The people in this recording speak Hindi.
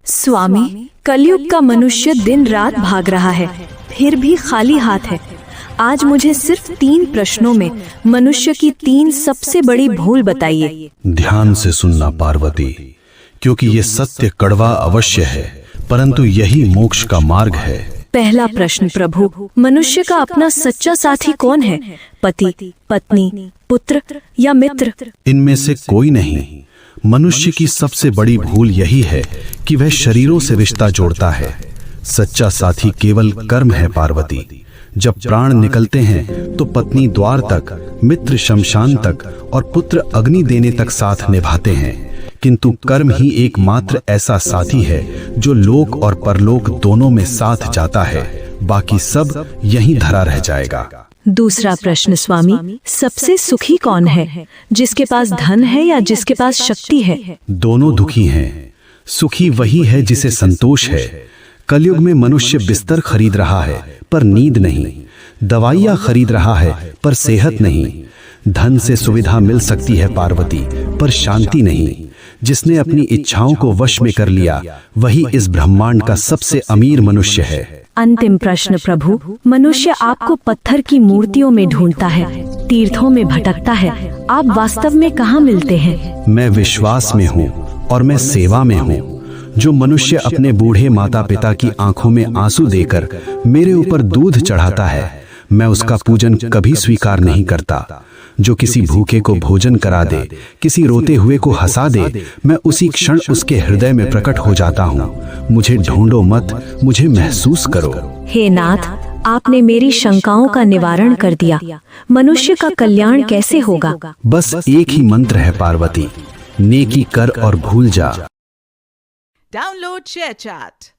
स्वामी, कलयुग का मनुष्य दिन रात भाग रहा है, फिर भी खाली हाथ है। आज मुझे सिर्फ 3 प्रश्नों में मनुष्य की 3 सबसे बड़ी भूल बताइए। ध्यान से सुनना पार्वती, क्योंकि ये सत्य कड़वा अवश्य है, परंतु यही मोक्ष का मार्ग है। पहला प्रश्न प्रभु, मनुष्य का अपना सच्चा साथी कौन है? पति, पत्नी, पुत्र या मित्र? इनमें से कोई नहीं। मनुष्य की सबसे बड़ी भूल यही है कि वह शरीरों से रिश्ता जोड़ता है। सच्चा साथी केवल कर्म है पार्वती। जब प्राण निकलते हैं तो पत्नी द्वार तक, मित्र शमशान तक और पुत्र अग्नि देने तक साथ निभाते हैं, किंतु कर्म ही एकमात्र ऐसा साथी है जो लोक और परलोक दोनों में साथ जाता है। बाकी सब यहीं धरा रह जाएगा। दूसरा प्रश्न स्वामी, सबसे सुखी कौन है? जिसके पास धन है या जिसके पास शक्ति है? दोनों दुखी हैं। सुखी वही है जिसे संतोष है। कलयुग में मनुष्य बिस्तर खरीद रहा है पर नींद नहीं, दवाइयाँ खरीद रहा है पर सेहत नहीं। धन से सुविधा मिल सकती है पार्वती, पर शांति नहीं। जिसने अपनी इच्छाओं को वश में कर लिया वही इस ब्रह्मांड का सबसे अमीर मनुष्य है। अंतिम प्रश्न प्रभु, मनुष्य आपको पत्थर की मूर्तियों में ढूंढता है, तीर्थों में भटकता है, आप वास्तव में कहाँ मिलते हैं? मैं विश्वास में हूँ और मैं सेवा में हूँ। जो मनुष्य अपने बूढ़े माता पिता की आंखों में आंसू देकर मेरे ऊपर दूध चढ़ाता है, मैं उसका पूजन कभी स्वीकार नहीं करता। जो किसी भूखे को भोजन करा दे, किसी रोते हुए को हंसा दे, मैं उसी क्षण उसके हृदय में प्रकट हो जाता हूँ। मुझे ढूंढो मत, मुझे महसूस करो। हे नाथ, आपने मेरी शंकाओं का निवारण कर दिया। मनुष्य का कल्याण कैसे होगा? बस एक ही मंत्र है पार्वती, नेकी कर और भूल जा। Download ShareChat.